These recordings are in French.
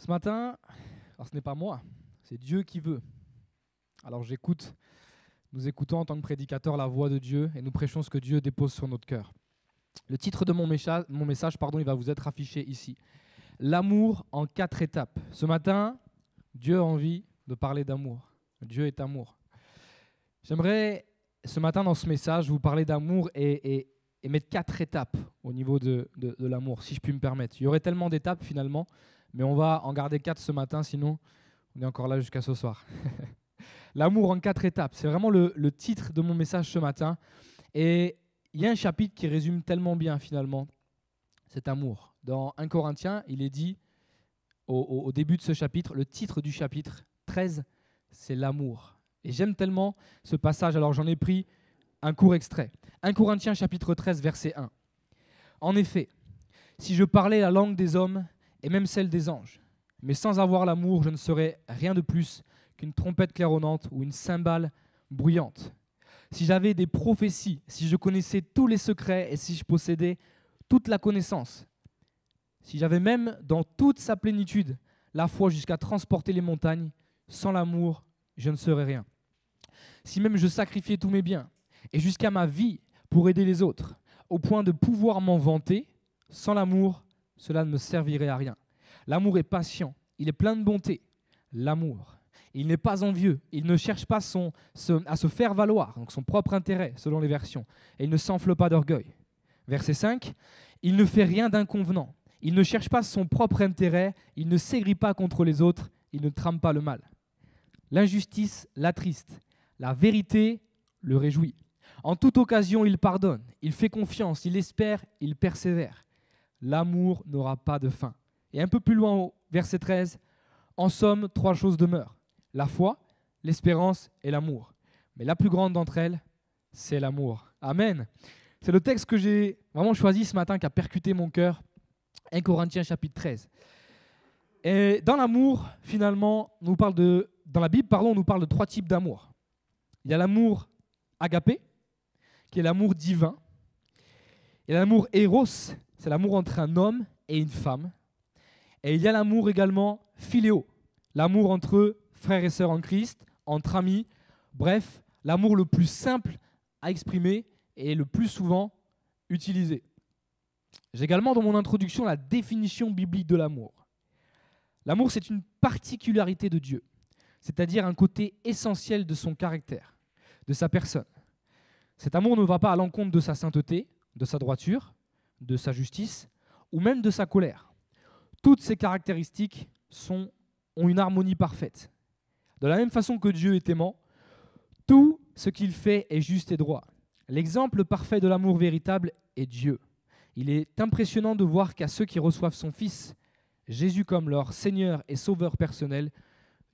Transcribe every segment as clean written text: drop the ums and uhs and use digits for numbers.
Ce matin, alors ce n'est pas moi, c'est Dieu qui veut. Alors nous écoutons en tant que prédicateurs la voix de Dieu et nous prêchons ce que Dieu dépose sur notre cœur. Le titre de mon message, il va vous être affiché ici. L'amour en 4 étapes. Ce matin, Dieu a envie de parler d'amour. Dieu est amour. J'aimerais ce matin dans ce message vous parler d'amour et mettre 4 étapes au niveau de l'amour, si je puis me permettre. Il y aurait tellement d'étapes finalement, mais on va en garder 4 ce matin, sinon on est encore là jusqu'à ce soir. L'amour en 4 étapes, c'est vraiment le titre de mon message ce matin. Et il y a un chapitre qui résume tellement bien finalement cet amour. Dans 1 Corinthiens, il est dit au début de ce chapitre, le titre du chapitre 13, c'est l'amour. Et j'aime tellement ce passage, alors j'en ai pris un court extrait. 1 Corinthiens chapitre 13, verset 1. En effet, si je parlais la langue des hommes et même celle des anges, mais sans avoir l'amour, je ne serais rien de plus qu'une trompette claironnante ou une cymbale bruyante. Si j'avais des prophéties, si je connaissais tous les secrets et si je possédais toute la connaissance, si j'avais même dans toute sa plénitude la foi jusqu'à transporter les montagnes, sans l'amour, je ne serais rien. Si même je sacrifiais tous mes biens et jusqu'à ma vie pour aider les autres, au point de pouvoir m'en vanter, sans l'amour, cela ne me servirait à rien. L'amour est patient, il est plein de bonté. L'amour, il n'est pas envieux, il ne cherche pas à se faire valoir, donc son propre intérêt, selon les versions, et il ne s'enfle pas d'orgueil. Verset 5, il ne fait rien d'inconvenant, il ne cherche pas son propre intérêt, il ne s'aigrit pas contre les autres, il ne trame pas le mal. L'injustice l'attriste, la vérité le réjouit. En toute occasion, il pardonne, il fait confiance, il espère, il persévère. L'amour n'aura pas de fin. Et un peu plus loin au verset 13, en somme, 3 choses demeurent. La foi, l'espérance et l'amour. Mais la plus grande d'entre elles, c'est l'amour. Amen. C'est le texte que j'ai vraiment choisi ce matin, qui a percuté mon cœur. 1 Corinthiens chapitre 13. Et dans l'amour, finalement, dans la Bible, on nous parle de 3 types d'amour. Il y a l'amour agapé, qui est l'amour divin. Il y a l'amour éros, c'est l'amour entre un homme et une femme. Et il y a l'amour également philéo, l'amour entre frères et sœurs en Christ, entre amis. Bref, l'amour le plus simple à exprimer et le plus souvent utilisé. J'ai également dans mon introduction la définition biblique de l'amour. L'amour, c'est une particularité de Dieu, c'est-à-dire un côté essentiel de son caractère, de sa personne. Cet amour ne va pas à l'encontre de sa sainteté, de sa droiture, de sa justice ou même de sa colère. Toutes ces caractéristiques ont une harmonie parfaite. De la même façon que Dieu est aimant, tout ce qu'il fait est juste et droit. L'exemple parfait de l'amour véritable est Dieu. Il est impressionnant de voir qu'à ceux qui reçoivent son Fils, Jésus comme leur Seigneur et Sauveur personnel,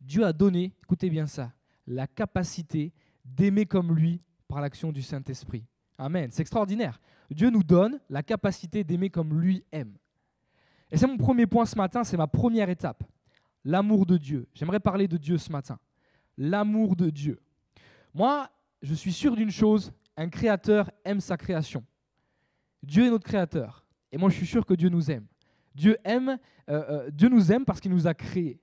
Dieu a donné, écoutez bien ça, la capacité d'aimer comme lui par l'action du Saint-Esprit. Amen, c'est extraordinaire. Dieu nous donne la capacité d'aimer comme lui aime. Et c'est mon premier point ce matin, c'est ma première étape. L'amour de Dieu. J'aimerais parler de Dieu ce matin. L'amour de Dieu. Moi, je suis sûr d'une chose, un créateur aime sa création. Dieu est notre créateur. Et moi, je suis sûr que Dieu nous aime. Dieu nous aime parce qu'il nous a créés.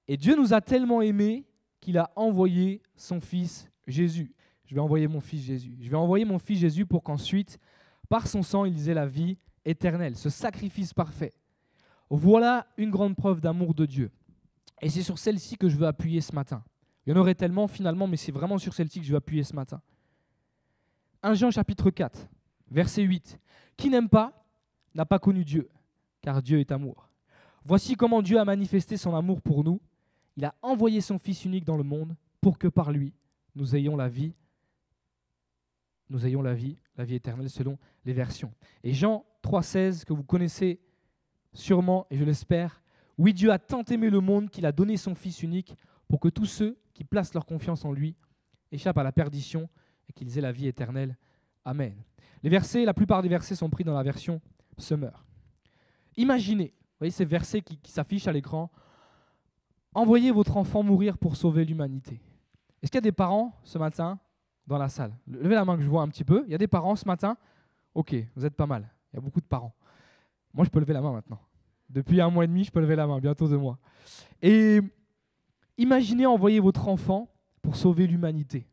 Et Dieu nous a tellement aimés qu'il a envoyé son Fils Jésus. Je vais envoyer mon Fils Jésus. Je vais envoyer mon Fils Jésus pour qu'ensuite, par son sang, ils aient la vie éternelle, ce sacrifice parfait. Voilà une grande preuve d'amour de Dieu. Et c'est sur celle-ci que je veux appuyer ce matin. Il y en aurait tellement finalement, mais c'est vraiment sur celle-ci que je veux appuyer ce matin. 1 Jean chapitre 4, verset 8. Qui n'aime pas n'a pas connu Dieu, car Dieu est amour. Voici comment Dieu a manifesté son amour pour nous. Il a envoyé son Fils unique dans le monde pour que par lui, nous ayons la vie éternelle selon les versions. Et Jean 3,16, que vous connaissez sûrement, et je l'espère, oui, Dieu a tant aimé le monde qu'il a donné son Fils unique pour que tous ceux qui placent leur confiance en lui échappent à la perdition et qu'ils aient la vie éternelle. Amen. La plupart des versets sont pris dans la version Summer. Imaginez, vous voyez ces versets qui s'affichent à l'écran, envoyez votre enfant mourir pour sauver l'humanité. Est-ce qu'il y a des parents ce matin dans la salle? Levez la main que je vois un petit peu. Il y a des parents ce matin? Ok, vous êtes pas mal. Il y a beaucoup de parents. Moi, je peux lever la main maintenant. Depuis 1 mois et demi, je peux lever la main, bientôt 2 mois. Et imaginez envoyer votre enfant pour sauver l'humanité.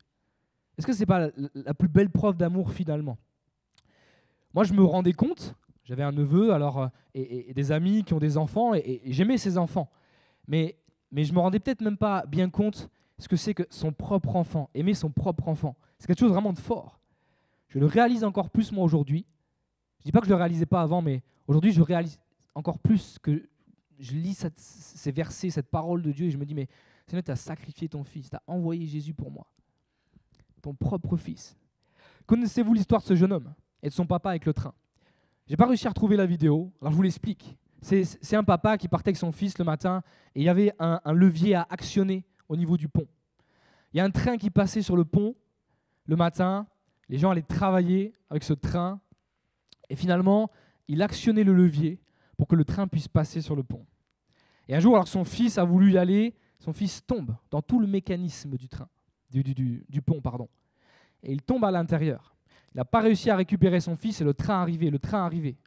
Est-ce que ce n'est pas la plus belle preuve d'amour finalement? Moi, je me rendais compte, j'avais un neveu et des amis qui ont des enfants, et j'aimais ces enfants. Mais je ne me rendais peut-être même pas bien compte ce que c'est que son propre enfant, aimer son propre enfant. C'est quelque chose vraiment de fort. Je le réalise encore plus moi aujourd'hui. Je ne dis pas que je ne le réalisais pas avant, mais aujourd'hui, je réalise encore plus que je lis ces versets, cette parole de Dieu, et je me dis, mais Seigneur, tu as sacrifié ton fils, tu as envoyé Jésus pour moi, ton propre fils. Connaissez-vous l'histoire de ce jeune homme et de son papa avec le train? Je n'ai pas réussi à retrouver la vidéo, alors je vous l'explique. C'est un papa qui partait avec son fils le matin, et il y avait un levier à actionner au niveau du pont. Il y a un train qui passait sur le pont le matin, les gens allaient travailler avec ce train, et finalement, il actionnait le levier pour que le train puisse passer sur le pont. Et un jour, alors que son fils a voulu y aller, son fils tombe dans tout le mécanisme du train, du pont, pardon. Et il tombe à l'intérieur. Il n'a pas réussi à récupérer son fils et le train arrivait.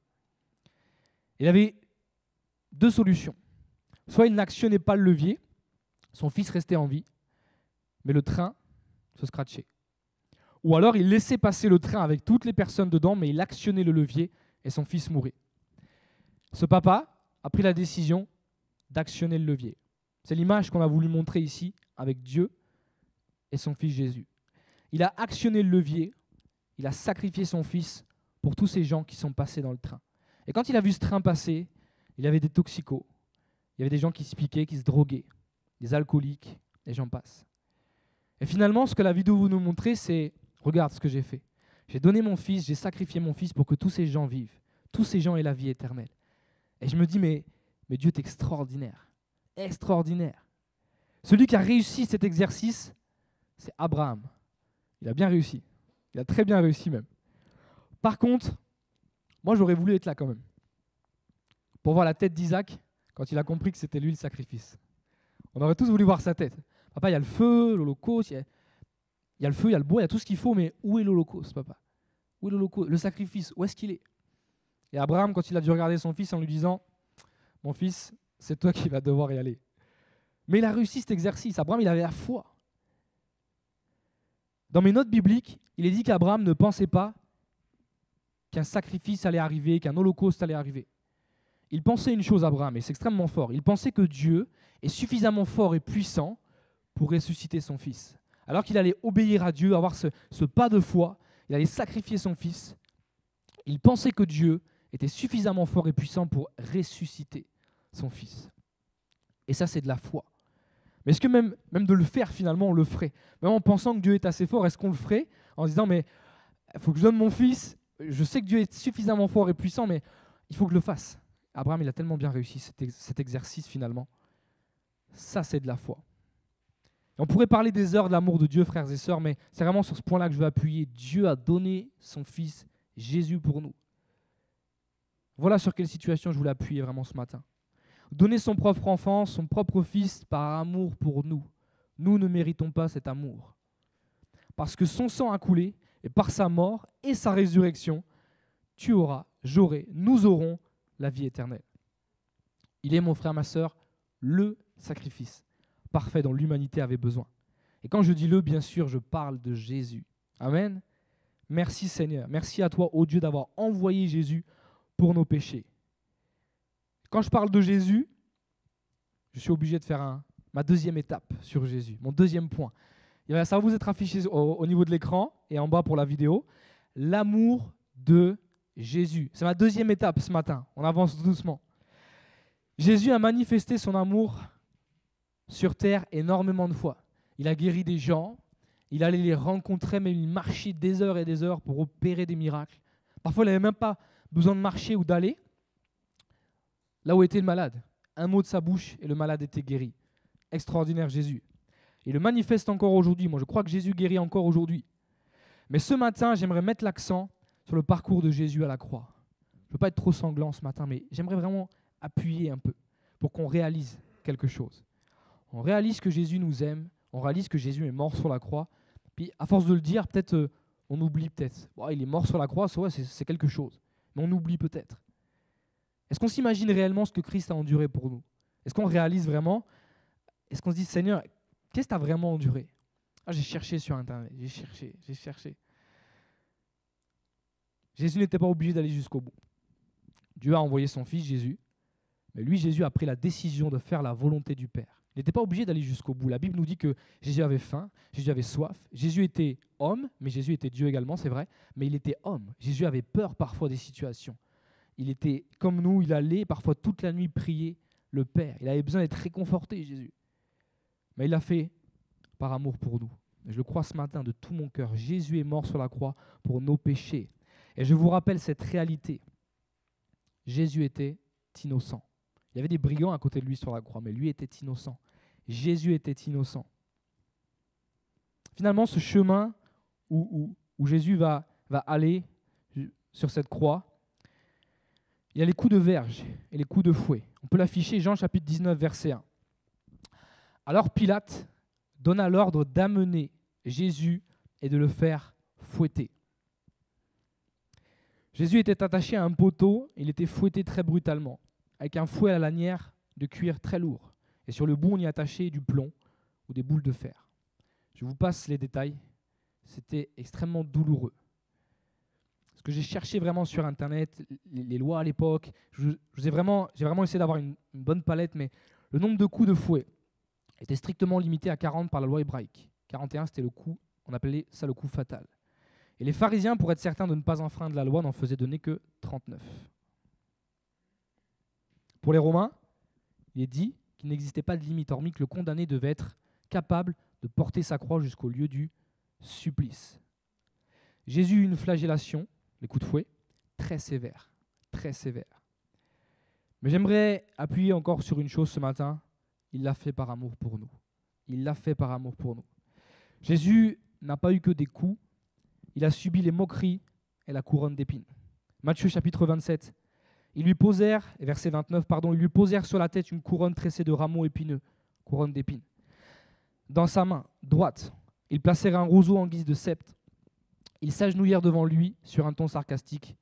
Il avait 2 solutions. Soit il n'actionnait pas le levier, son fils restait en vie, mais le train se scratchait. Ou alors il laissait passer le train avec toutes les personnes dedans, mais il actionnait le levier et son fils mourait. Ce papa a pris la décision d'actionner le levier. C'est l'image qu'on a voulu montrer ici avec Dieu et son fils Jésus. Il a actionné le levier, il a sacrifié son fils pour tous ces gens qui sont passés dans le train. Et quand il a vu ce train passer, il y avait des toxicos, il y avait des gens qui se piquaient, qui se droguaient, des alcooliques, et j'en passe. Et finalement, ce que la vidéo veut nous montrer, c'est « Regarde ce que j'ai fait. J'ai donné mon fils, j'ai sacrifié mon fils pour que tous ces gens vivent, tous ces gens aient la vie éternelle. » Et je me dis, mais Dieu est extraordinaire, extraordinaire. Celui qui a réussi cet exercice, c'est Abraham. Il a bien réussi, il a très bien réussi même. Par contre, moi j'aurais voulu être là quand même, pour voir la tête d'Isaac quand il a compris que c'était lui le sacrifice. On aurait tous voulu voir sa tête. Papa, il y a le feu, l'holocauste, il y a le feu, il y a le bois, il y a tout ce qu'il faut, mais où est l'holocauste, papa? Où est l'holocauste? Le sacrifice, où est-ce qu'il est? Et Abraham, quand il a dû regarder son fils en lui disant « Mon fils, c'est toi qui vas devoir y aller. » Mais il a réussi cet exercice. Abraham, il avait la foi. Dans mes notes bibliques, il est dit qu'Abraham ne pensait pas qu'un sacrifice allait arriver, qu'un holocauste allait arriver. Il pensait une chose, Abraham, et c'est extrêmement fort. Il pensait que Dieu est suffisamment fort et puissant pour ressusciter son fils. Alors qu'il allait obéir à Dieu, avoir ce pas de foi, il allait sacrifier son fils. Il pensait que Dieu était suffisamment fort et puissant pour ressusciter son fils. Et ça, c'est de la foi. Mais est-ce que même de le faire, finalement, on le ferait? Même en pensant que Dieu est assez fort, est-ce qu'on le ferait en se disant, mais il faut que je donne mon fils, je sais que Dieu est suffisamment fort et puissant, mais il faut que je le fasse. Abraham, il a tellement bien réussi cet exercice, finalement. Ça, c'est de la foi. Et on pourrait parler des heures de l'amour de Dieu, frères et sœurs, mais c'est vraiment sur ce point-là que je veux appuyer. Dieu a donné son fils Jésus pour nous. Voilà sur quelle situation je voulais appuyer vraiment ce matin. Donner son propre enfant, son propre fils par amour pour nous. Nous ne méritons pas cet amour. Parce que son sang a coulé, et par sa mort et sa résurrection, tu auras, j'aurai, nous aurons la vie éternelle. Il est, mon frère, ma sœur, le sacrifice parfait dont l'humanité avait besoin. Et quand je dis le, bien sûr, je parle de Jésus. Amen. Merci Seigneur. Merci à toi, ô Dieu, d'avoir envoyé Jésus pour nos péchés. Quand je parle de Jésus, je suis obligé de faire ma deuxième étape sur Jésus, mon deuxième point. Ça va vous être affiché au niveau de l'écran et en bas pour la vidéo. L'amour de Jésus. C'est ma deuxième étape ce matin. On avance doucement. Jésus a manifesté son amour sur terre énormément de fois. Il a guéri des gens, il allait les rencontrer, mais il marchait des heures et des heures pour opérer des miracles. Parfois, il n'avait même pas besoin de marcher ou d'aller là où était le malade. Un mot de sa bouche et le malade était guéri. Extraordinaire Jésus. Il le manifeste encore aujourd'hui. Moi, je crois que Jésus guérit encore aujourd'hui. Mais ce matin, j'aimerais mettre l'accent sur le parcours de Jésus à la croix. Je ne veux pas être trop sanglant ce matin, mais j'aimerais vraiment appuyer un peu pour qu'on réalise quelque chose. On réalise que Jésus nous aime, on réalise que Jésus est mort sur la croix. Puis, à force de le dire, peut-être on oublie peut-être. Bon, il est mort sur la croix, c'est quelque chose. Mais on oublie peut-être. Est-ce qu'on s'imagine réellement ce que Christ a enduré pour nous? Est-ce qu'on réalise vraiment? Est-ce qu'on se dit, Seigneur, qu'est-ce que tu as vraiment enduré? Ah, j'ai cherché sur Internet, j'ai cherché. Jésus n'était pas obligé d'aller jusqu'au bout. Dieu a envoyé son fils Jésus, mais lui, Jésus, a pris la décision de faire la volonté du Père. Il n'était pas obligé d'aller jusqu'au bout. La Bible nous dit que Jésus avait faim, Jésus avait soif. Jésus était homme, mais Jésus était Dieu également, c'est vrai, mais il était homme. Jésus avait peur parfois des situations. Il était comme nous, il allait parfois toute la nuit prier le Père. Il avait besoin d'être réconforté, Jésus. Mais il l'a fait par amour pour nous. Je le crois ce matin de tout mon cœur. Jésus est mort sur la croix pour nos péchés. Et je vous rappelle cette réalité. Jésus était innocent. Il y avait des brigands à côté de lui sur la croix, mais lui était innocent. Jésus était innocent. Finalement, ce chemin où Jésus va aller sur cette croix, il y a les coups de verge et les coups de fouet. On peut l'afficher, Jean chapitre 19, verset 1. Alors Pilate donna l'ordre d'amener Jésus et de le faire fouetter. Jésus était attaché à un poteau, il était fouetté très brutalement, avec un fouet à la lanière de cuir très lourd. Et sur le bout, on y attachait du plomb ou des boules de fer. Je vous passe les détails. C'était extrêmement douloureux. Ce que j'ai cherché vraiment sur Internet, les lois à l'époque, j'ai vraiment essayé d'avoir une bonne palette, mais le nombre de coups de fouet était strictement limité à 40 par la loi hébraïque. 41, c'était le coup, on appelait ça le coup fatal. Et les pharisiens, pour être certains de ne pas enfreindre la loi, n'en faisaient donner que 39. Pour les Romains, il est dit qu'il n'existait pas de limite, hormis que le condamné devait être capable de porter sa croix jusqu'au lieu du supplice. Jésus eut une flagellation, les coups de fouet, très sévère, très sévère. Mais j'aimerais appuyer encore sur une chose ce matin, il l'a fait par amour pour nous. Il l'a fait par amour pour nous. Jésus n'a pas eu que des coups, il a subi les moqueries et la couronne d'épines. Matthieu chapitre 27, ils lui posèrent, verset 29, ils lui posèrent sur la tête une couronne tressée de rameaux épineux, couronne d'épines. Dans sa main droite, ils placèrent un roseau en guise de sceptre. Ils s'agenouillèrent devant lui sur un ton sarcastique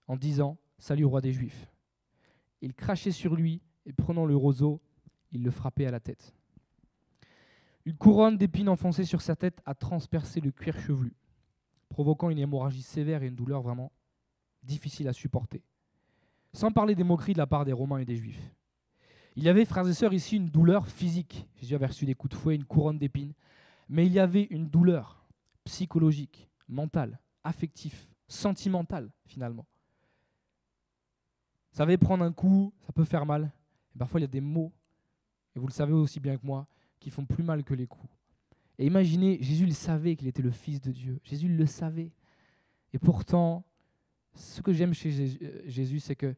en disant « Salut roi des Juifs ». Ils crachaient sur lui et prenant le roseau, ils le frappaient à la tête. Une couronne d'épines enfoncée sur sa tête a transpercé le cuir chevelu, provoquant une hémorragie sévère et une douleur vraiment difficile à supporter. Sans parler des moqueries de la part des Romains et des Juifs. Il y avait, frères et sœurs, ici une douleur physique. Jésus avait reçu des coups de fouet, une couronne d'épines. Mais il y avait une douleur psychologique, mentale, affective, sentimentale, finalement. Vous savez, prendre un coup, ça peut faire mal. Et parfois, il y a des mots, et vous le savez aussi bien que moi, qui font plus mal que les coups. Et imaginez, Jésus il savait qu'il était le Fils de Dieu. Jésus il le savait. Et pourtant, ce que j'aime chez Jésus, c'est que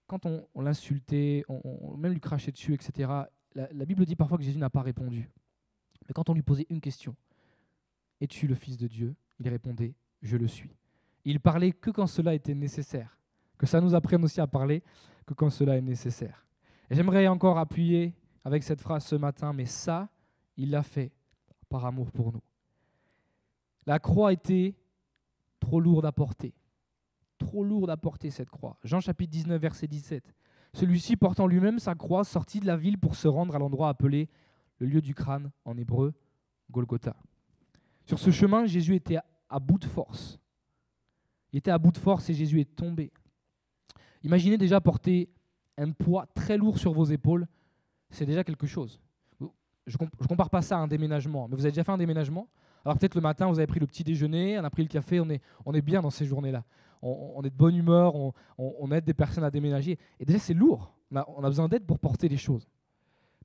quand on l'insultait, on même lui crachait dessus, etc., la Bible dit parfois que Jésus n'a pas répondu. Mais quand on lui posait une question, « Es-tu le Fils de Dieu ?» il répondait, « Je le suis ». Il parlait que quand cela était nécessaire. Que ça nous apprenne aussi à parler que quand cela est nécessaire. Et j'aimerais encore appuyer avec cette phrase ce matin, mais ça, il l'a fait par amour pour nous. La croix était trop lourde à porter. Trop lourde à porter cette croix. Jean chapitre 19, verset 17. Celui-ci portant lui-même sa croix sortit de la ville pour se rendre à l'endroit appelé le lieu du crâne, en hébreu, Golgotha. Sur ce chemin, Jésus était à bout de force. Il était à bout de force et Jésus est tombé. Imaginez déjà porter un poids très lourd sur vos épaules, c'est déjà quelque chose. Je ne compare pas ça à un déménagement, mais vous avez déjà fait un déménagement? Alors peut-être le matin, vous avez pris le petit déjeuner, on a pris le café, on est bien dans ces journées-là. On est de bonne humeur, on aide des personnes à déménager. Et déjà, c'est lourd. On a besoin d'aide pour porter les choses.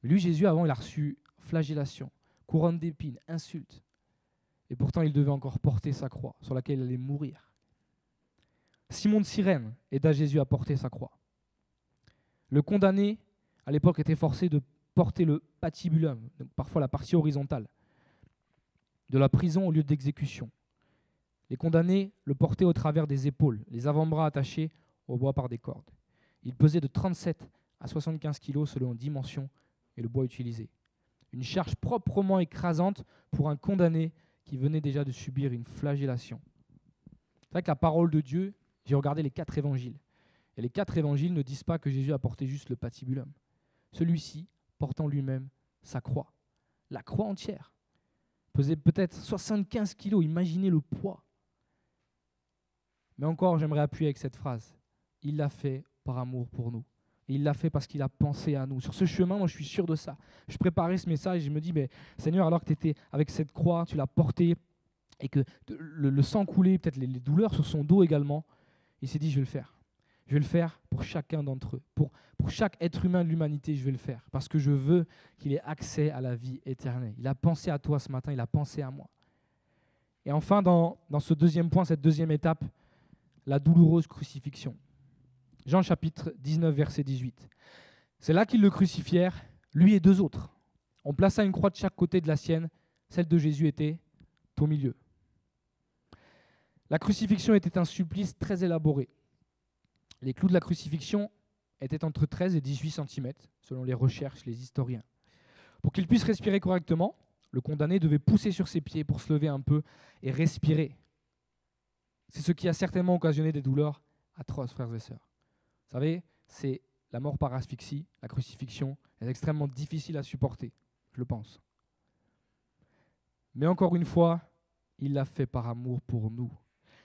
Mais lui, Jésus, avant, il a reçu flagellation, couronne d'épines, insultes. Et pourtant, il devait encore porter sa croix sur laquelle il allait mourir. Simon de Cyrène aida Jésus à porter sa croix. Le condamné, à l'époque, était forcé de porter le patibulum, donc parfois la partie horizontale, de la prison au lieu d'exécution. Les condamnés le portaient au travers des épaules, les avant-bras attachés au bois par des cordes. Il pesait de 37 à 75 kg selon dimension et le bois utilisé. Une charge proprement écrasante pour un condamné qui venait déjà de subir une flagellation. C'est vrai que la parole de Dieu, j'ai regardé les 4 évangiles, Et les 4 évangiles ne disent pas que Jésus a porté juste le patibulum. Celui-ci portant lui-même sa croix. La croix entière. Pesait peut-être 75 kilos, imaginez le poids. Mais encore, j'aimerais appuyer avec cette phrase. Il l'a fait par amour pour nous. Et il l'a fait parce qu'il a pensé à nous. Sur ce chemin, moi je suis sûr de ça. Je préparais ce message et je me dis, mais Seigneur, alors que tu étais avec cette croix, tu l'as portée, et que le sang coulait, peut-être les douleurs sur son dos également, il s'est dit, je vais le faire. Je vais le faire pour chacun d'entre eux. Pour chaque être humain de l'humanité, je vais le faire. Parce que je veux qu'il ait accès à la vie éternelle. Il a pensé à toi ce matin, il a pensé à moi. Et enfin, dans ce deuxième point, cette deuxième étape, la douloureuse crucifixion. Jean chapitre 19, verset 18. C'est là qu'ils le crucifièrent, lui et 2 autres. On plaça une croix de chaque côté de la sienne. Celle de Jésus était au milieu. La crucifixion était un supplice très élaboré. Les clous de la crucifixion étaient entre 13 et 18 cm, selon les recherches, les historiens. Pour qu'il puisse respirer correctement, le condamné devait pousser sur ses pieds pour se lever un peu et respirer. C'est ce qui a certainement occasionné des douleurs atroces, frères et sœurs. Vous savez, c'est la mort par asphyxie, la crucifixion, est extrêmement difficile à supporter, je le pense. Mais encore une fois, il l'a fait par amour pour nous.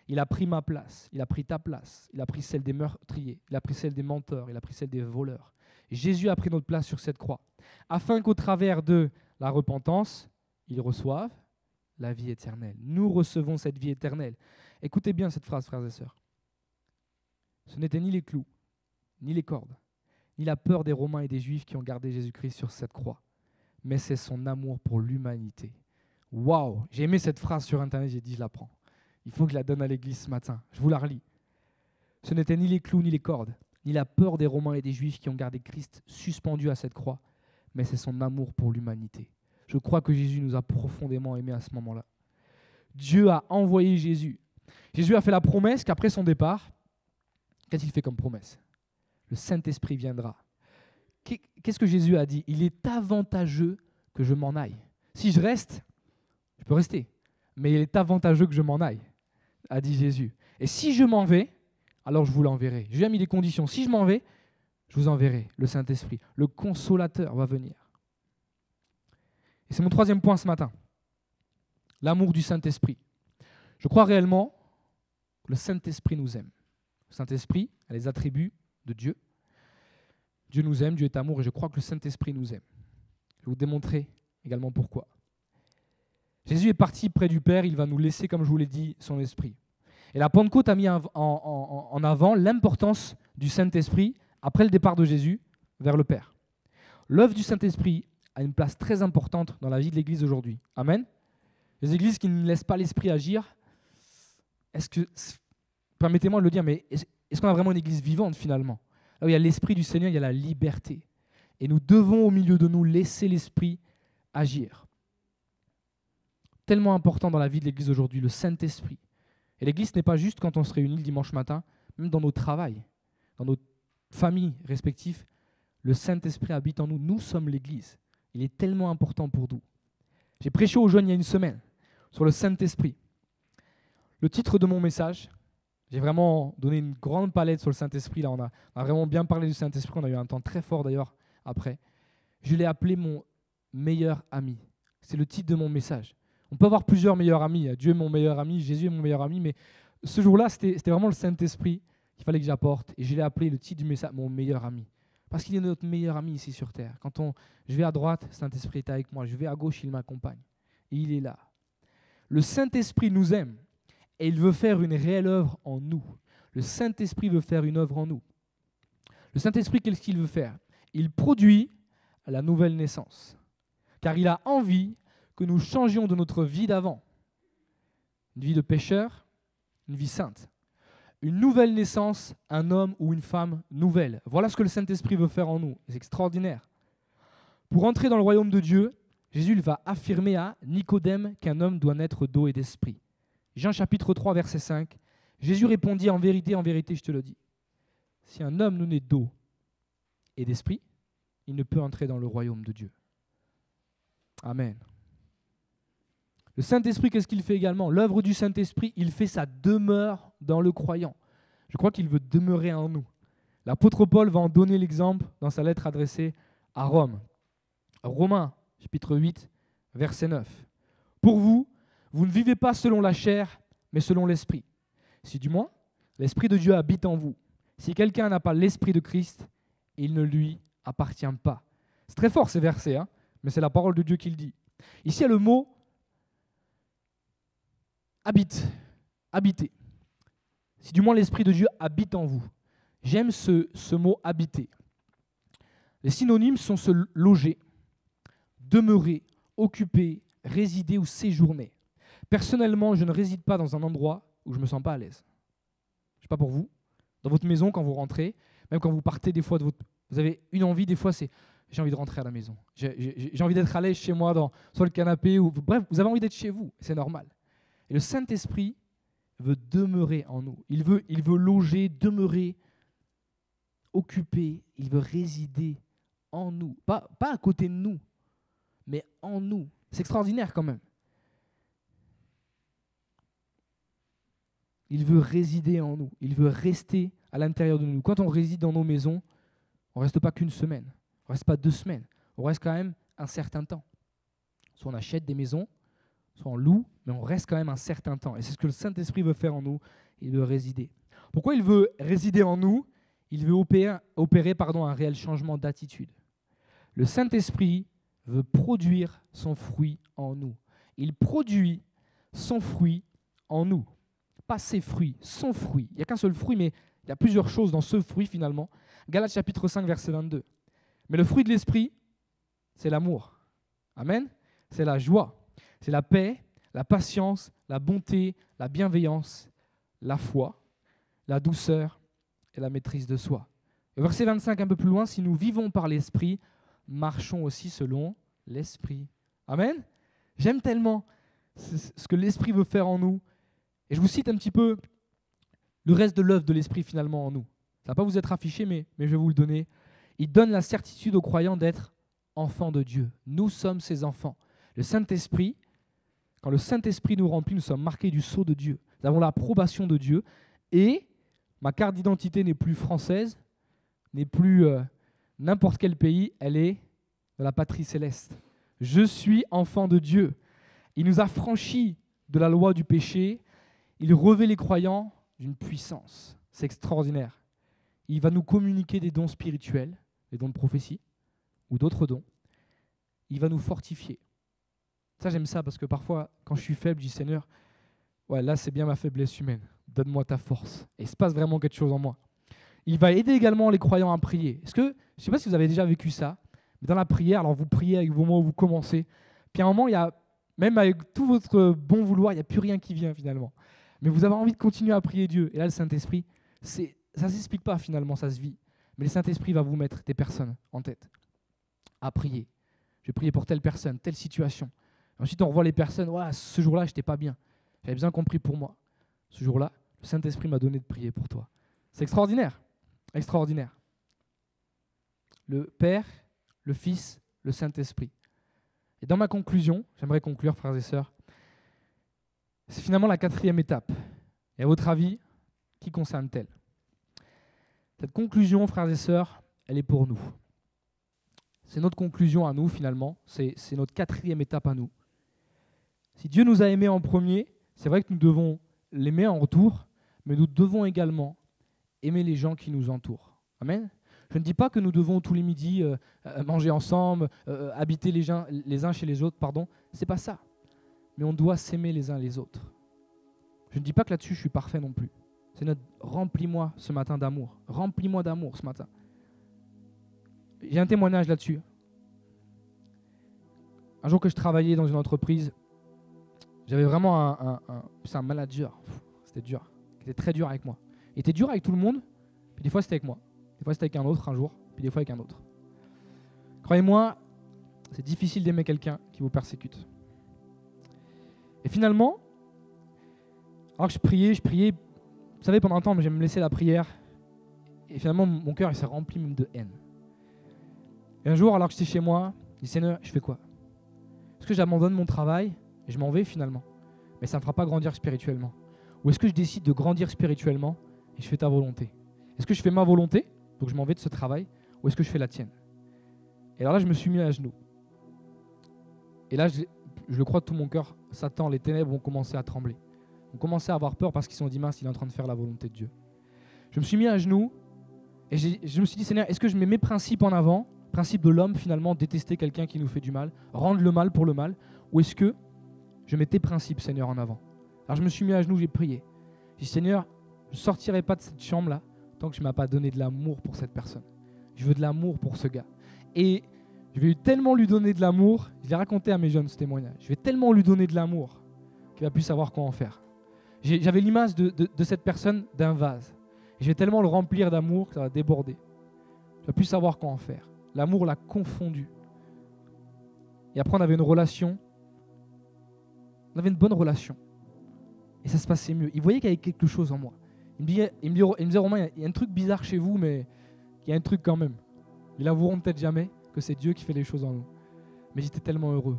Il a pris ma place, il a pris ta place, il a pris celle des meurtriers, il a pris celle des menteurs, il a pris celle des voleurs. Et Jésus a pris notre place sur cette croix, afin qu'au travers de la repentance, ils reçoivent la vie éternelle. Nous recevons cette vie éternelle. Écoutez bien cette phrase, frères et sœurs. Ce n'était ni les clous, ni les cordes, ni la peur des Romains et des Juifs qui ont gardé Jésus-Christ sur cette croix, mais c'est son amour pour l'humanité. Waouh, j'ai aimé cette phrase sur Internet, j'ai dit je la prends. Il faut que je la donne à l'église ce matin. Je vous la relis. Ce n'était ni les clous ni les cordes, ni la peur des Romains et des Juifs qui ont gardé Christ suspendu à cette croix, mais c'est son amour pour l'humanité. Je crois que Jésus nous a profondément aimés à ce moment-là. Dieu a envoyé Jésus. Jésus a fait la promesse qu'après son départ, qu'est-ce qu'il fait comme promesse? Le Saint-Esprit viendra. Qu'est-ce que Jésus a dit? Il est avantageux que je m'en aille. Si je reste, je peux rester, mais il est avantageux que je m'en aille, a dit Jésus. Et si je m'en vais, alors je vous l'enverrai. Je lui ai mis des conditions. Si je m'en vais, je vous enverrai le Saint-Esprit. Le Consolateur va venir. Et c'est mon 3e point ce matin. L'amour du Saint-Esprit. Je crois réellement que le Saint-Esprit nous aime. Le Saint-Esprit a les attributs de Dieu. Dieu nous aime, Dieu est amour, et je crois que le Saint-Esprit nous aime. Je vais vous démontrer également pourquoi. Jésus est parti près du Père, il va nous laisser, comme je vous l'ai dit, son Esprit. Et la Pentecôte a mis en avant l'importance du Saint-Esprit après le départ de Jésus vers le Père. L'œuvre du Saint-Esprit a une place très importante dans la vie de l'Église aujourd'hui. Amen. Les églises qui ne laissent pas l'Esprit agir, permettez-moi de le dire, mais est-ce qu'on a vraiment une Église vivante finalement? Là où il y a l'Esprit du Seigneur, il y a la liberté. Et nous devons au milieu de nous laisser l'Esprit agir. Tellement important dans la vie de l'Église aujourd'hui, le Saint-Esprit. Et l'Église n'est pas juste quand on se réunit le dimanche matin, même dans nos travails, dans nos familles respectives, le Saint-Esprit habite en nous. Nous sommes l'Église. Il est tellement important pour nous. J'ai prêché aux jeunes il y a une semaine sur le Saint-Esprit. Le titre de mon message, j'ai vraiment donné une grande palette sur le Saint-Esprit. Là, on a vraiment bien parlé du Saint-Esprit. On a eu un temps très fort d'ailleurs après. Je l'ai appelé mon meilleur ami. C'est le titre de mon message. On peut avoir plusieurs meilleurs amis. Dieu est mon meilleur ami, Jésus est mon meilleur ami, mais ce jour-là, c'était vraiment le Saint-Esprit qu'il fallait que j'apporte. Et je l'ai appelé le titre du message, mon meilleur ami. Parce qu'il est notre meilleur ami ici sur terre. Quand je vais à droite, le Saint-Esprit est avec moi. Je vais à gauche, il m'accompagne. Et il est là. Le Saint-Esprit nous aime et il veut faire une réelle œuvre en nous. Le Saint-Esprit veut faire une œuvre en nous. Le Saint-Esprit, qu'est-ce qu'il veut faire? Il produit la nouvelle naissance. Car il a envie que nous changions de notre vie d'avant. Une vie de pécheur, une vie sainte. Une nouvelle naissance, un homme ou une femme nouvelle. Voilà ce que le Saint-Esprit veut faire en nous. C'est extraordinaire. Pour entrer dans le royaume de Dieu, Jésus va affirmer à Nicodème qu'un homme doit naître d'eau et d'esprit. Jean chapitre 3, verset 5. Jésus répondit, en vérité, je te le dis. Si un homme ne naît d'eau et d'esprit, il ne peut entrer dans le royaume de Dieu. Amen. Le Saint-Esprit, qu'est-ce qu'il fait également? L'œuvre du Saint-Esprit, il fait sa demeure dans le croyant. Je crois qu'il veut demeurer en nous. L'apôtre Paul va en donner l'exemple dans sa lettre adressée à Rome. Romains, chapitre 8, verset 9. Pour vous, vous ne vivez pas selon la chair, mais selon l'esprit. Si du moins, l'esprit de Dieu habite en vous. Si quelqu'un n'a pas l'esprit de Christ, il ne lui appartient pas. C'est très fort ces versets, hein, mais c'est la parole de Dieu qui le dit. Ici, il y a le mot habite, habiter. Si du moins l'esprit de Dieu habite en vous. J'aime ce mot habiter. Les synonymes sont se loger, demeurer, occuper, résider ou séjourner. Personnellement, je ne réside pas dans un endroit où je ne me sens pas à l'aise. Je ne sais pas pour vous. Dans votre maison, quand vous rentrez, même quand vous partez des fois, vous avez une envie, des fois c'est j'ai envie de rentrer à la maison. J'ai envie d'être à l'aise chez moi, sur le canapé. Bref, vous avez envie d'être chez vous, c'est normal. Et le Saint-Esprit veut demeurer en nous. Il veut loger, demeurer, occuper. Il veut résider en nous. Pas à côté de nous, mais en nous. C'est extraordinaire quand même. Il veut résider en nous. Il veut rester à l'intérieur de nous. Quand on réside dans nos maisons, on ne reste pas qu'une semaine. On ne reste pas 2 semaines. On reste quand même un certain temps. Soit on achète des maisons, soit on loue, mais on reste quand même un certain temps. Et c'est ce que le Saint-Esprit veut faire en nous. Il veut résider. Pourquoi il veut résider en nous? Il veut opérer un réel changement d'attitude. Le Saint-Esprit veut produire son fruit en nous. Il produit son fruit en nous. Pas ses fruits, son fruit. Il n'y a qu'un seul fruit, mais il y a plusieurs choses dans ce fruit finalement. Galates chapitre 5, verset 22. Mais le fruit de l'esprit, c'est l'amour. Amen. C'est la joie, c'est la paix, la patience, la bonté, la bienveillance, la foi, la douceur et la maîtrise de soi. Et verset 25, un peu plus loin, si nous vivons par l'esprit, marchons aussi selon l'esprit. Amen. J'aime tellement ce que l'esprit veut faire en nous. Et je vous cite un petit peu le reste de l'œuvre de l'esprit finalement en nous. Ça ne va pas vous être affiché, mais je vais vous le donner. Il donne la certitude aux croyants d'être enfants de Dieu. Nous sommes ses enfants. Le Saint-Esprit, quand le Saint-Esprit nous remplit, nous sommes marqués du sceau de Dieu. Nous avons l'approbation de Dieu. Et ma carte d'identité n'est plus française, n'est plus n'importe quel pays, elle est de la patrie céleste. Je suis enfant de Dieu. Il nous a franchis de la loi du péché. Il revêt les croyants d'une puissance. C'est extraordinaire. Il va nous communiquer des dons spirituels, des dons de prophétie ou d'autres dons. Il va nous fortifier. Ça, j'aime ça parce que parfois, quand je suis faible, je dis Seigneur, ouais, là, c'est bien ma faiblesse humaine. Donne-moi ta force. Et il se passe vraiment quelque chose en moi. Il va aider également les croyants à prier. Je ne sais pas si vous avez déjà vécu ça, mais dans la prière, alors vous priez avec vos mots, vous commencez. Puis à un moment, il y a, même avec tout votre bon vouloir, il n'y a plus rien qui vient finalement. Mais vous avez envie de continuer à prier Dieu. Et là, le Saint-Esprit, ça ne s'explique pas finalement, ça se vit. Mais le Saint-Esprit va vous mettre des personnes en tête à prier. Je vais prier pour telle personne, telle situation. Ensuite, on revoit les personnes. Ouais, ce jour-là, je n'étais pas bien. J'avais besoin qu'on prie pour moi. Ce jour-là, le Saint-Esprit m'a donné de prier pour toi. C'est extraordinaire. Extraordinaire. Le Père, le Fils, le Saint-Esprit. Et dans ma conclusion, j'aimerais conclure, frères et sœurs, c'est finalement la 4e étape. Et à votre avis, qui concerne-t-elle? Cette conclusion, frères et sœurs, elle est pour nous. C'est notre conclusion à nous, finalement. C'est notre 4e étape à nous. Si Dieu nous a aimés en premier, c'est vrai que nous devons l'aimer en retour, mais nous devons également aimer les gens qui nous entourent. Amen. Je ne dis pas que nous devons tous les midis manger ensemble, habiter les uns chez les autres, pardon. C'est pas ça. Mais on doit s'aimer les uns les autres. Je ne dis pas que là-dessus je suis parfait non plus. C'est notre remplis-moi ce matin d'amour. Remplis-moi d'amour ce matin. J'ai un témoignage là-dessus. Un jour que je travaillais dans une entreprise, j'avais vraiment un manager. C'était dur. Il était très dur avec moi. Il était dur avec tout le monde, puis des fois c'était avec moi. Des fois c'était avec un autre un jour, puis des fois avec un autre. Croyez-moi, c'est difficile d'aimer quelqu'un qui vous persécute. Et finalement, alors que je priais, vous savez, pendant un temps, j'aime me laisser la prière, et finalement, mon cœur il s'est rempli même de haine. Et un jour, alors que j'étais chez moi, je dis Seigneur, je fais quoi? Est-ce que j'abandonne mon travail et je m'en vais finalement? Mais ça ne me fera pas grandir spirituellement. Ou est-ce que je décide de grandir spirituellement et je fais ta volonté? Est-ce que je fais ma volonté? donc je m'en vais de ce travail, ou est-ce que je fais la tienne? Et alors là, je me suis mis à genoux. Et là, je le crois de tout mon cœur, Satan, les ténèbres ont commencé à trembler. Ont commencé à avoir peur parce qu'ils se sont dit, mince, il est en train de faire la volonté de Dieu. Je me suis mis à genoux et je me suis dit, Seigneur, est-ce que je mets mes principes en avant, principes de l'homme finalement, détester quelqu'un qui nous fait du mal, rendre le mal pour le mal, ou est-ce que je mets tes principes, Seigneur, en avant? Alors je me suis mis à genoux, j'ai prié. J'ai dit, Seigneur, je ne sortirai pas de cette chambre-là tant que tu ne m'as pas donné de l'amour pour cette personne. Je veux de l'amour pour ce gars. Et je vais tellement lui donner de l'amour, je l'ai raconté à mes jeunes ce témoignage, je vais tellement lui donner de l'amour qu'il va plus savoir quoi en faire. J'avais l'image de cette personne d'un vase. Et je vais tellement le remplir d'amour que ça va déborder. Il va plus savoir quoi en faire. L'amour l'a confondu. Et après, on avait une relation. On avait une bonne relation. Et ça se passait mieux. Il voyait qu'il y avait quelque chose en moi. Il me disait, Romain, il y a un truc bizarre chez vous, mais il y a un truc quand même. Ils l'avoueront peut-être jamais que c'est Dieu qui fait les choses en nous. Mais j'étais tellement heureux.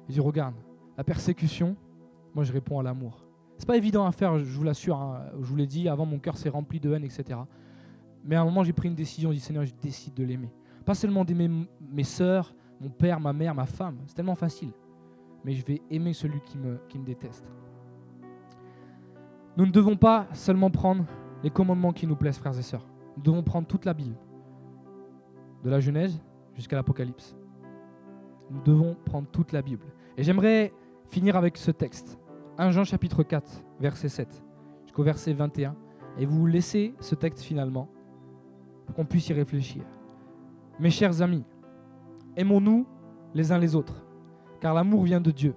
Il dit, regarde, la persécution, moi je réponds à l'amour. C'est pas évident à faire, je vous l'assure. Hein. Je vous l'ai dit, avant mon cœur s'est rempli de haine, etc. Mais à un moment, j'ai pris une décision. J'ai dit, Seigneur, je décide de l'aimer. Pas seulement d'aimer mes sœurs, mon père, ma mère, ma femme. C'est tellement facile. Mais je vais aimer celui qui me déteste. Nous ne devons pas seulement prendre les commandements qui nous plaisent, frères et sœurs. Nous devons prendre toute la Bible, de la Genèse jusqu'à l'Apocalypse. Nous devons prendre toute la Bible. Et j'aimerais finir avec ce texte. 1 Jean chapitre 4, verset 7, jusqu'au verset 21. Et vous laissez ce texte finalement pour qu'on puisse y réfléchir. Mes chers amis, aimons-nous les uns les autres, car l'amour vient de Dieu.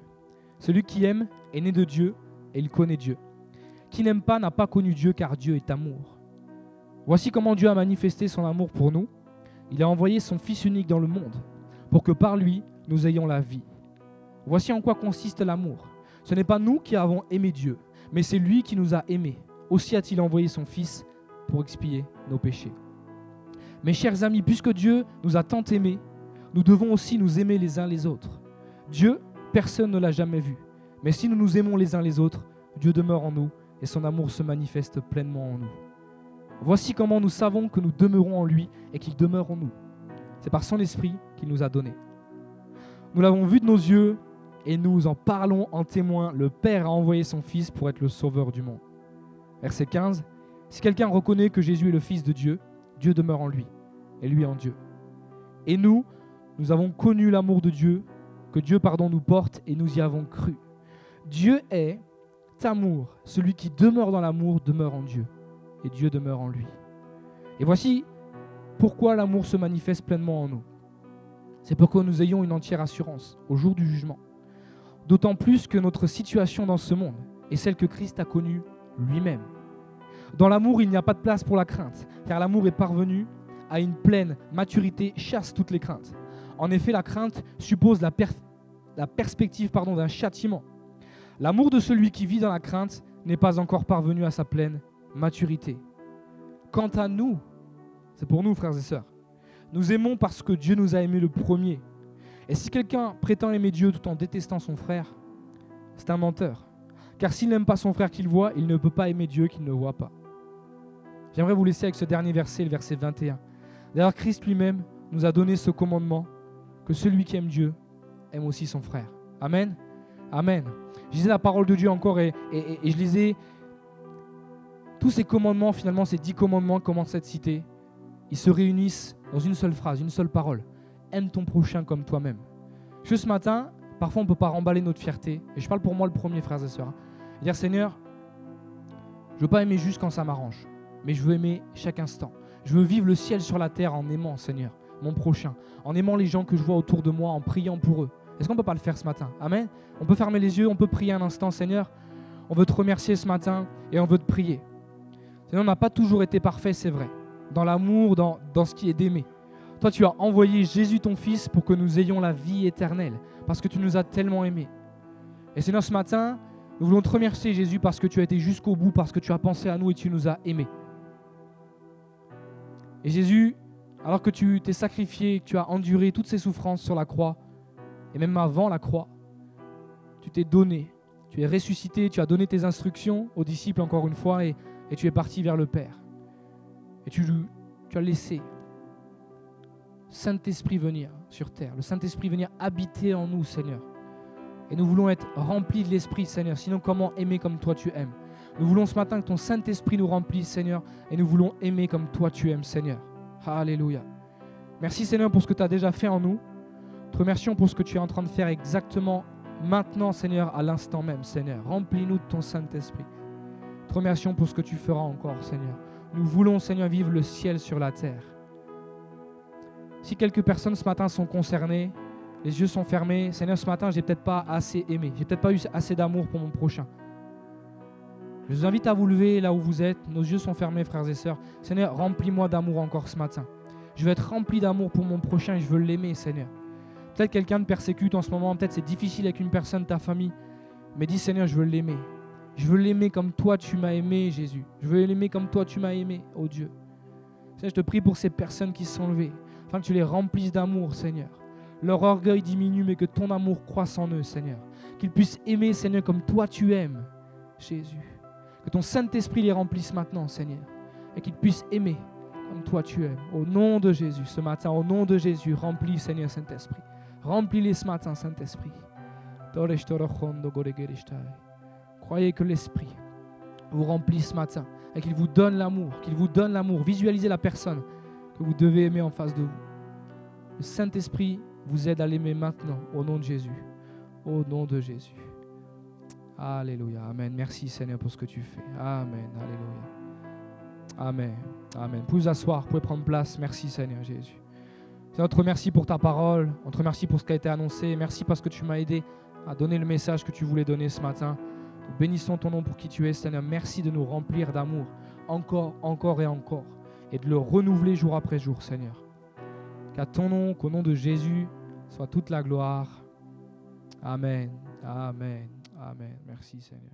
Celui qui aime est né de Dieu et il connaît Dieu. Qui n'aime pas n'a pas connu Dieu, car Dieu est amour. Voici comment Dieu a manifesté son amour pour nous. Il a envoyé son Fils unique dans le monde, pour que par lui, nous ayons la vie. Voici en quoi consiste l'amour. Ce n'est pas nous qui avons aimé Dieu, mais c'est lui qui nous a aimés. Aussi a-t-il envoyé son Fils pour expier nos péchés. Mes chers amis, puisque Dieu nous a tant aimés, nous devons aussi nous aimer les uns les autres. Dieu, personne ne l'a jamais vu. Mais si nous nous aimons les uns les autres, Dieu demeure en nous et son amour se manifeste pleinement en nous. Voici comment nous savons que nous demeurons en lui et qu'il demeure en nous. C'est par son esprit qu'il nous a donné. Nous l'avons vu de nos yeux et nous en parlons en témoin. Le Père a envoyé son Fils pour être le sauveur du monde. Verset 15. Si quelqu'un reconnaît que Jésus est le Fils de Dieu, Dieu demeure en lui et lui en Dieu. Et nous avons connu l'amour de Dieu, que Dieu nous porte et nous y avons cru. Dieu est amour. Celui qui demeure dans l'amour demeure en Dieu et Dieu demeure en lui. Et voici pourquoi l'amour se manifeste pleinement en nous. C'est pour que nous ayons une entière assurance au jour du jugement. D'autant plus que notre situation dans ce monde est celle que Christ a connue lui-même. Dans l'amour, il n'y a pas de place pour la crainte, car l'amour est parvenu à une pleine maturité, chasse toutes les craintes. En effet, la crainte suppose la perspective d'un châtiment. L'amour de celui qui vit dans la crainte n'est pas encore parvenu à sa pleine maturité. Quant à nous, c'est pour nous, frères et sœurs, nous aimons parce que Dieu nous a aimés le premier. Et si quelqu'un prétend aimer Dieu tout en détestant son frère, c'est un menteur. Car s'il n'aime pas son frère qu'il voit, il ne peut pas aimer Dieu qu'il ne voit pas. J'aimerais vous laisser avec ce dernier verset, le verset 21. D'ailleurs, Christ lui-même nous a donné ce commandement, que celui qui aime Dieu aime aussi son frère. Amen. Amen. Je lisais la parole de Dieu encore et je lisais tous ces commandements, finalement ces 10 commandements, commencent à être cités. Ils se réunissent dans une seule phrase, une seule parole. Aime ton prochain comme toi-même. Juste ce matin, parfois on ne peut pas remballer notre fierté. Et je parle pour moi le premier, frères et sœurs. Dire, Seigneur, je ne veux pas aimer juste quand ça m'arrange, mais je veux aimer chaque instant. Je veux vivre le ciel sur la terre en aimant, Seigneur, mon prochain, en aimant les gens que je vois autour de moi, en priant pour eux. Est-ce qu'on ne peut pas le faire ce matin? Amen. On peut fermer les yeux, on peut prier un instant, Seigneur. On veut te remercier ce matin et on veut te prier. Seigneur, on n'a pas toujours été parfait, c'est vrai. Dans l'amour, dans ce qui est d'aimer. Toi, tu as envoyé Jésus, ton Fils, pour que nous ayons la vie éternelle, parce que tu nous as tellement aimés. Et Seigneur, ce matin, nous voulons te remercier, Jésus, parce que tu as été jusqu'au bout, parce que tu as pensé à nous et tu nous as aimés. Et Jésus, alors que tu t'es sacrifié, que tu as enduré toutes ces souffrances sur la croix, et même avant la croix, tu t'es donné, tu es ressuscité, tu as donné tes instructions aux disciples encore une fois, et tu es parti vers le Père. Et tu as laissé Saint-Esprit venir sur terre, le Saint-Esprit venir habiter en nous, Seigneur. Et nous voulons être remplis de l'Esprit, Seigneur. Sinon, comment aimer comme toi tu aimes? Nous voulons ce matin que ton Saint-Esprit nous remplisse, Seigneur, et nous voulons aimer comme toi tu aimes, Seigneur. Alléluia. Merci, Seigneur, pour ce que tu as déjà fait en nous. Te remercions pour ce que tu es en train de faire exactement maintenant, Seigneur, à l'instant même, Seigneur. Remplis-nous de ton Saint-Esprit. Te remercions pour ce que tu feras encore, Seigneur. Nous voulons, Seigneur, vivre le ciel sur la terre. Si quelques personnes ce matin sont concernées, les yeux sont fermés, Seigneur, ce matin, je n'ai peut-être pas assez aimé. Je n'ai peut-être pas eu assez d'amour pour mon prochain. Je vous invite à vous lever là où vous êtes. Nos yeux sont fermés, frères et sœurs. Seigneur, remplis-moi d'amour encore ce matin. Je veux être rempli d'amour pour mon prochain et je veux l'aimer, Seigneur. Peut-être quelqu'un te persécute en ce moment, peut-être c'est difficile avec une personne de ta famille. Mais dis, Seigneur, je veux l'aimer. Je veux l'aimer comme toi tu m'as aimé, Jésus. Je veux l'aimer comme toi tu m'as aimé, oh Dieu. Seigneur, je te prie pour ces personnes qui se sont levées, afin que tu les remplisses d'amour, Seigneur. Leur orgueil diminue, mais que ton amour croisse en eux, Seigneur. Qu'ils puissent aimer, Seigneur, comme toi tu aimes, Jésus. Que ton Saint-Esprit les remplisse maintenant, Seigneur. Et qu'ils puissent aimer comme toi tu aimes. Au nom de Jésus, ce matin, au nom de Jésus, remplis, Seigneur, Saint-Esprit. Remplis-les ce matin, Saint-Esprit. Croyez que l'Esprit vous remplit ce matin et qu'il vous donne l'amour, qu'il vous donne l'amour. Visualisez la personne que vous devez aimer en face de vous. Le Saint-Esprit vous aide à l'aimer maintenant, au nom de Jésus. Au nom de Jésus. Alléluia. Amen. Merci Seigneur pour ce que tu fais. Amen. Alléluia. Amen. Amen. Vous pouvez vous asseoir, vous pouvez prendre place. Merci Seigneur Jésus. Seigneur, on te remercie pour ta parole. On te remercie pour ce qui a été annoncé. Merci parce que tu m'as aidé à donner le message que tu voulais donner ce matin. Nous bénissons ton nom pour qui tu es, Seigneur. Merci de nous remplir d'amour encore, encore et encore. Et de le renouveler jour après jour, Seigneur. Qu'à ton nom, qu'au nom de Jésus, soit toute la gloire. Amen. Amen. Amen. Merci, Seigneur.